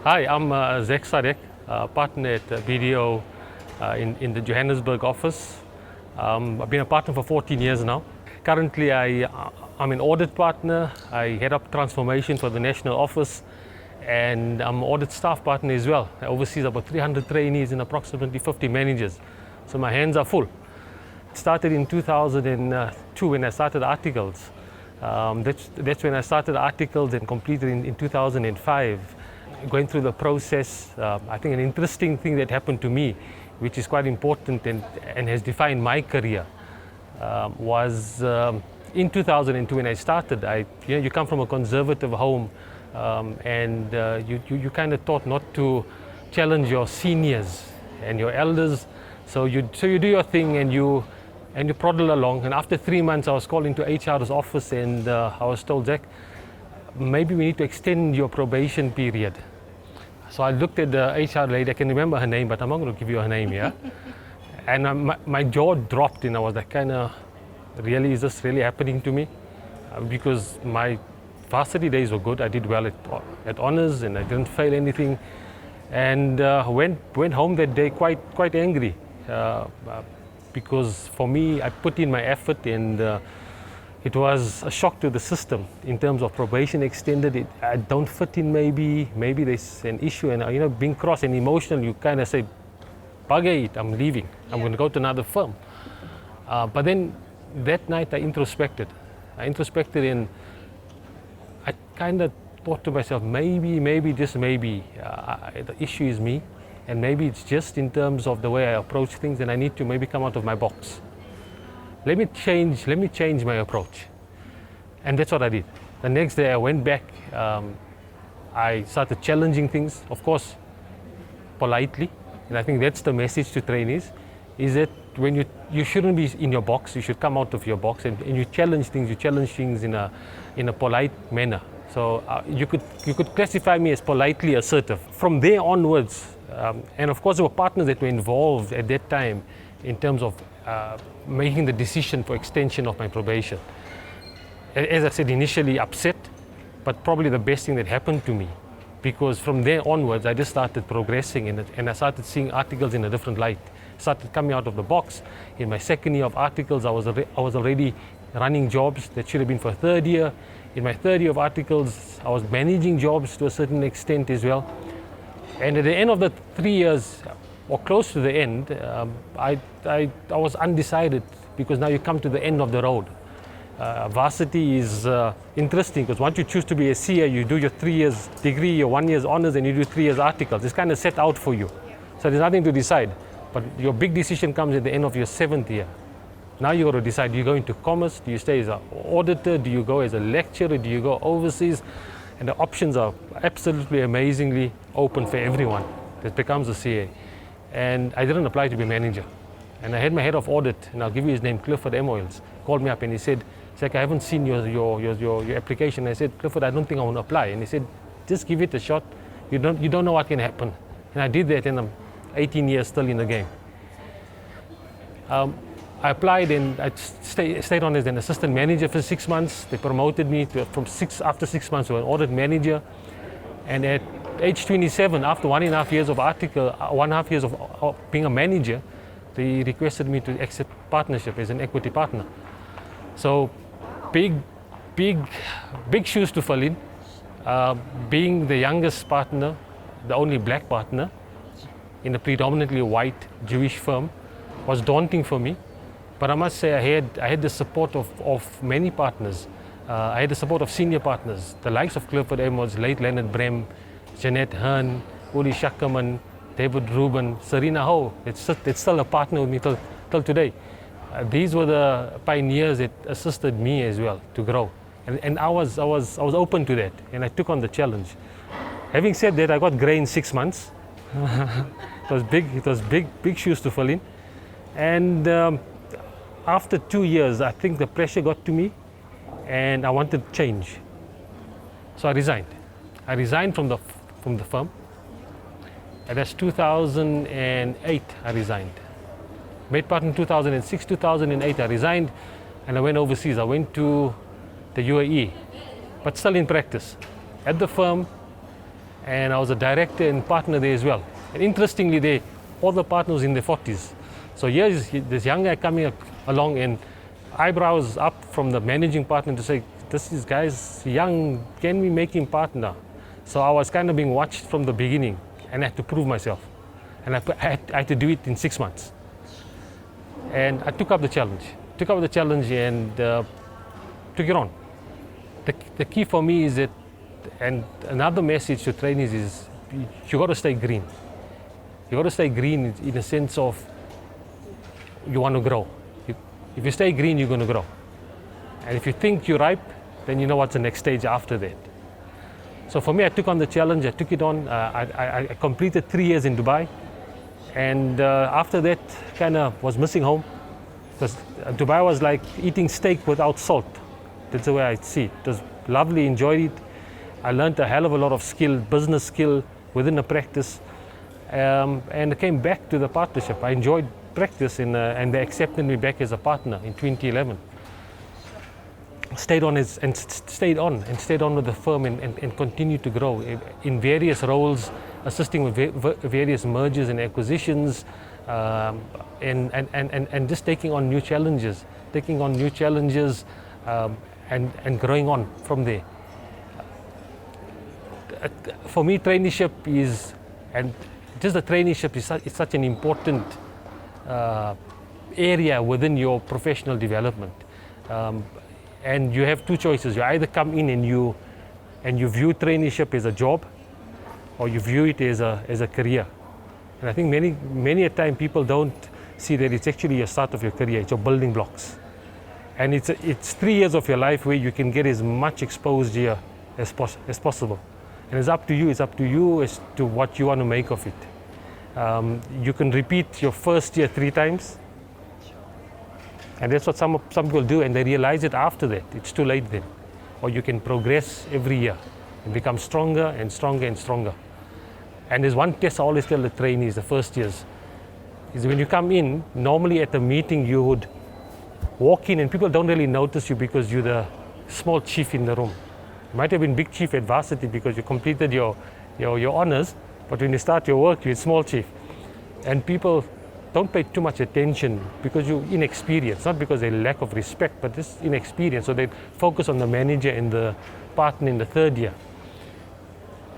Hi, I'm Zak Sadek, partner at BDO in the Johannesburg office. I've been a partner for 14 years now. Currently, I'm an audit partner. I head up transformation for the national office, and I'm an audit staff partner as well. I oversee about 300 trainees and approximately 50 managers. So my hands are full. It started in 2002 when I started articles. That's when I started articles and completed in 2005. Going through the process, I think an interesting thing that happened to me, which is quite important and has defined my career, was in 2002 when I started. You come from a conservative home, and you kind of taught not to challenge your seniors and your elders. So you do your thing and you ploddle along. And after 3 months, I was called into HR's office, and I was told, Zak, maybe we need to extend your probation period. So I looked at the HR lady. I can remember her name, but I'm not going to give you her name here. And my jaw dropped, and I was like, really, is this really happening to me? Because my varsity days were good. I did well at honors, and I didn't fail anything. And went home that day quite angry, because for me, I put in my effort, and it was a shock to the system in terms of probation extended. I don't fit in, maybe there's an issue, and being cross and emotional, you kind of say, bugger it, I'm leaving. I'm going to go to another firm. But then that night I introspected, and I kind of thought to myself, maybe, just maybe, the issue is me, and maybe it's just in terms of the way I approach things, and I need to maybe come out of my box. Let me change my approach. And that's what I did. The next day I went back, I started challenging things, of course, politely. And I think that's the message to trainees, is that when you shouldn't be in your box, you should come out of your box, and you challenge things in a polite manner. So you could classify me as politely assertive. From there onwards, and of course there were partners that were involved at that time in terms of making the decision for extension of my probation. As I said, initially upset, but probably the best thing that happened to me, because from there onwards I just started progressing, and I started seeing articles in a different light. Started coming out of the box. In my second year of articles, I was already running jobs that should have been for third year. In my third year of articles, I was managing jobs to a certain extent as well. And at the end of the 3 years, or close to the end, I was undecided, because now you come to the end of the road. Varsity is interesting, because once you choose to be a CA, you do your 3 years degree, your 1 year's honors, and you do 3 years articles. It's kind of set out for you. So there's nothing to decide. But your big decision comes at the end of your 7th year. Now you got to decide, do you go into commerce? Do you stay as an auditor? Do you go as a lecturer? Do you go overseas? And the options are absolutely amazingly open for everyone that becomes a CA. And I didn't apply to be a manager. And I had my head of audit, and I'll give you his name, Clifford M. Oils, called me up and he said, Zak, I haven't seen your application. I said, Clifford, I don't think I want to apply. And he said, just give it a shot. You don't know what can happen. And I did that, and I'm 18 years still in the game. I applied, and I stayed on as an assistant manager for 6 months. They promoted me after 6 months to an audit manager. And at age 27, after 1.5 years of 1.5 years of being a manager, they requested me to accept partnership as an equity partner. So big shoes to fill in. Being the youngest partner, the only black partner in a predominantly white Jewish firm, was daunting for me. But I must say I had the support of many partners. I had the support of senior partners, the likes of Clifford Amos, late Leonard Brem, Jeanette Hearn, Uli Schackerman, David Rubin, Serena Ho. It's still a partner with me till today. These were the pioneers that assisted me as well to grow. And I was open to that, and I took on the challenge. Having said that, I got grey in 6 months. It was big shoes to fill in. And after 2 years, I think the pressure got to me, and I wanted change. So I resigned. I resigned from the firm. And that's 2008 I resigned. Made partner in 2006, 2008 I resigned, and I went overseas. I went to the UAE, but still in practice at the firm, and I was a director and partner there as well. And interestingly, all the partners in their 40s. So here's this young guy coming along and eyebrows up from the managing partner to say, this is guy's young, can we make him partner? So I was kind of being watched from the beginning, and I had to prove myself. And I had to do it in 6 months. And I took up the challenge. And took it on. The key for me is that, and another message to trainees is, you got to stay green. You got to stay green in the sense of you want to grow. If you stay green, you're going to grow. And if you think you're ripe, then you know what's the next stage after that. So for me, I took on the challenge. I took it on. I completed 3 years in Dubai. And after that, kind of was missing home. Because Dubai was like eating steak without salt. That's the way I see it. It was lovely, enjoyed it. I learned a hell of a lot of skill, business skill within the practice. And I came back to the partnership. I enjoyed practice and they accepted me back as a partner in 2011. Stayed on with the firm and continued to grow in various roles, assisting with various mergers and acquisitions, and just taking on new challenges, and growing on from there. For me, traineeship is, and just the traineeship is such an important area within your professional development. And you have two choices. You either come in and you view traineeship as a job, or you view it as a career. And I think many a time people don't see that it's actually a start of your career. It's your building blocks, and it's 3 years of your life where you can get as much exposure as possible. And it's up to you. It's up to you as to what you want to make of it. You can repeat your first year 3 times. And that's what some people do, and they realize it after that. It's too late then. Or you can progress every year and become stronger and stronger and stronger. And there's one test I always tell the trainees, the first years, is when you come in, normally at the meeting you would walk in and people don't really notice you because you're the small chief in the room. You might have been big chief at varsity because you completed your honors, but when you start your work, you're small chief. And people don't pay too much attention because you're inexperienced, not because they lack of respect, but just inexperienced. So they focus on the manager and the partner in the third year.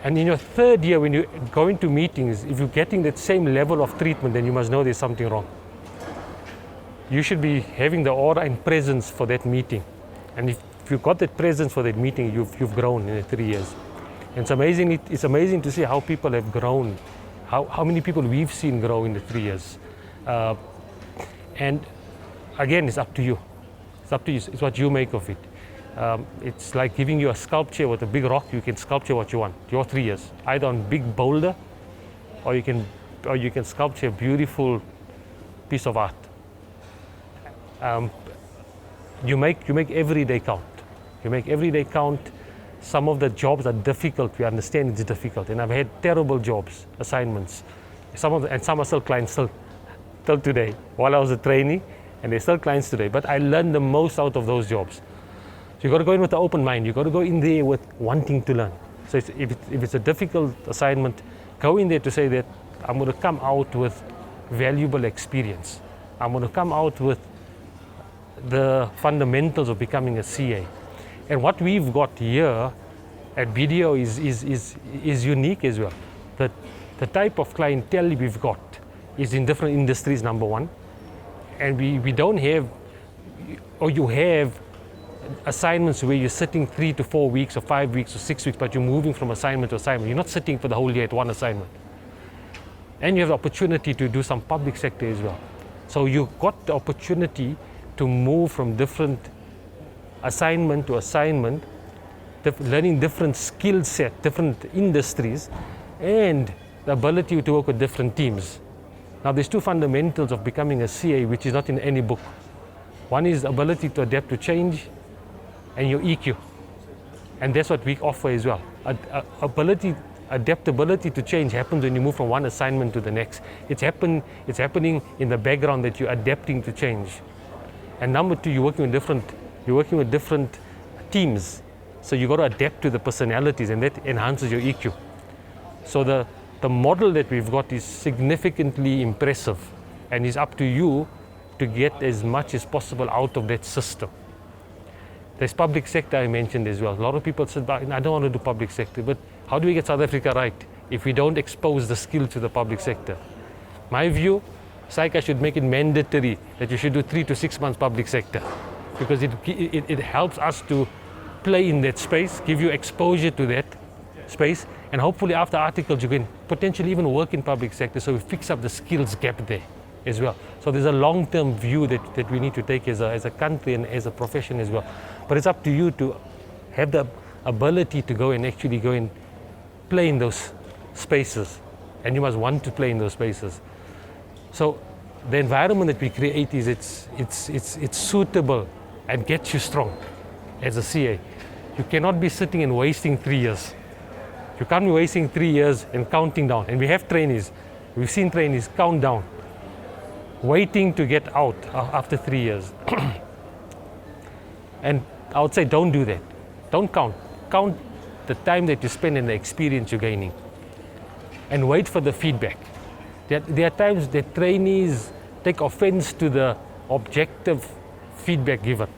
And in your third year, when you go into meetings, if you're getting that same level of treatment, then you must know there's something wrong. You should be having the aura and presence for that meeting. And if you've got that presence for that meeting, you've grown in the 3 years. And it's amazing to see how people have grown, how many people we've seen grow in the 3 years. And again, it's up to you. It's up to you. It's what you make of it. It's like giving you a sculpture with a big rock. You can sculpture what you want. Your 3 years, either on big boulder, or you can sculpture a beautiful piece of art. You make every day count. You make every day count. Some of the jobs are difficult. We understand it's difficult, and I've had terrible jobs, assignments. Some are still clients till today. While I was a trainee, and they're still clients today. But I learned the most out of those jobs. So you got to go in with an open mind. You got to go in there with wanting to learn. So if it's a difficult assignment, go in there to say that I'm going to come out with valuable experience. I'm going to come out with the fundamentals of becoming a CA. And what we've got here at BDO is unique as well. The type of clientele we've got is in different industries, number one. And we don't have, or you have assignments where you're sitting 3 to 4 weeks or 5 weeks or 6 weeks, but you're moving from assignment to assignment. You're not sitting for the whole year at one assignment. And you have the opportunity to do some public sector as well. So you've got the opportunity to move from different assignment to assignment, learning different skill set, different industries, and the ability to work with different teams. Now there's 2 fundamentals of becoming a CA which is not in any book. One is ability to adapt to change and your EQ. And that's what we offer as well. Adaptability to change happens when you move from one assignment to the next. It's happening in the background that you're adapting to change. And number 2, you're working with different teams. So you got to adapt to the personalities, and that enhances your EQ. So the model that we've got is significantly impressive, and it's up to you to get as much as possible out of that system. There's public sector I mentioned as well. A lot of people said, I don't want to do public sector, but how do we get South Africa right if we don't expose the skill to the public sector? My view, SAICA should make it mandatory that you should do 3 to 6 months public sector, because it helps us to play in that space, give you exposure to that space, and hopefully after articles you can potentially even work in public sector, so we fix up the skills gap there as well. So there's a long-term view that we need to take as a country and as a profession as well. But it's up to you to have the ability to go and actually go and play in those spaces, and you must want to play in those spaces. So the environment that we create is it's suitable and gets you strong as a CA. You cannot be sitting and wasting 3 years. You can't be wasting 3 years and counting down. And we have trainees. We've seen trainees count down, waiting to get out after 3 years. And I would say don't do that. Don't count. Count the time that you spend and the experience you're gaining. And wait for the feedback. There are times that trainees take offense to the objective feedback given.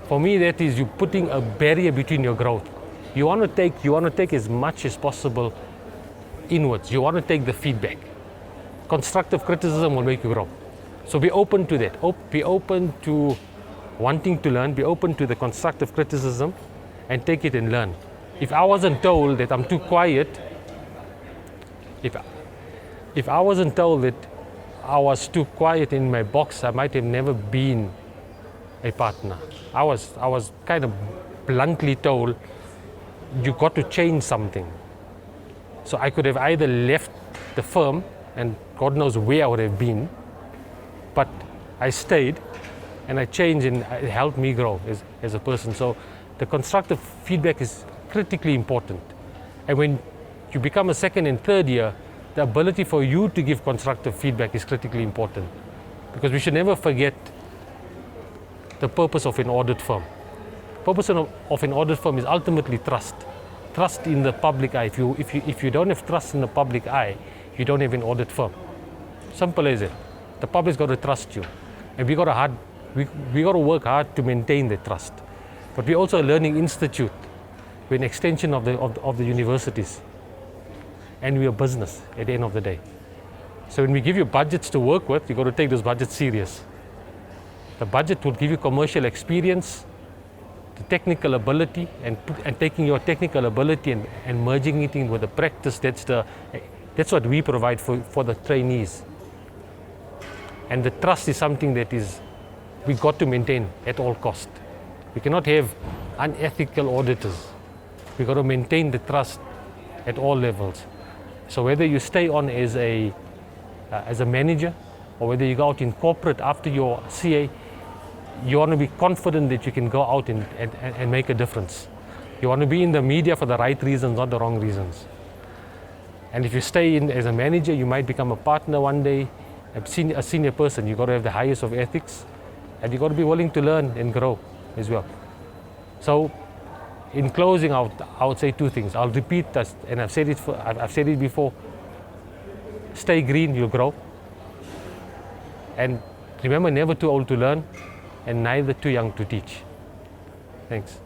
For me, that is you putting a barrier between your growth. You want to take as much as possible inwards. You want to take the feedback. Constructive criticism will make you grow. So be open to that. Be open to wanting to learn. Be open to the constructive criticism and take it and learn. If I wasn't told that I'm too quiet, if I wasn't told that I was too quiet in my box, I might have never been a partner. I was kind of bluntly told, you got to change something. So I could have either left the firm, and God knows where I would have been, but I stayed and I changed, and it helped me grow as a person. So the constructive feedback is critically important. And when you become a second and third year, the ability for you to give constructive feedback is critically important, because we should never forget the purpose of an audit firm. The purpose of an audit firm is ultimately trust. Trust in the public eye. If you don't have trust in the public eye, you don't have an audit firm. Simple as it. The public's got to trust you, and we got to work hard to maintain that trust. But we're also a learning institute. We're an extension of the universities, and we're a business at the end of the day. So when we give you budgets to work with, you got to take those budgets serious. The budget will give you commercial experience, the technical ability, and taking your technical ability and merging it in with the practice. That's what we provide for the trainees. And the trust is something that we got to maintain at all cost. We cannot have unethical auditors. We got to maintain the trust at all levels. So whether you stay on as a manager, or whether you go out in corporate after your CA, you want to be confident that you can go out and make a difference. You want to be in the media for the right reasons, not the wrong reasons. And if you stay in as a manager, you might become a partner one day, a senior person. You got to have the highest of ethics, and you got to be willing to learn and grow as well. So, in closing, I would say two things. I'll repeat that, and I've said it before. Stay green, you'll grow. And remember, never too old to learn, and neither too young to teach. Thanks.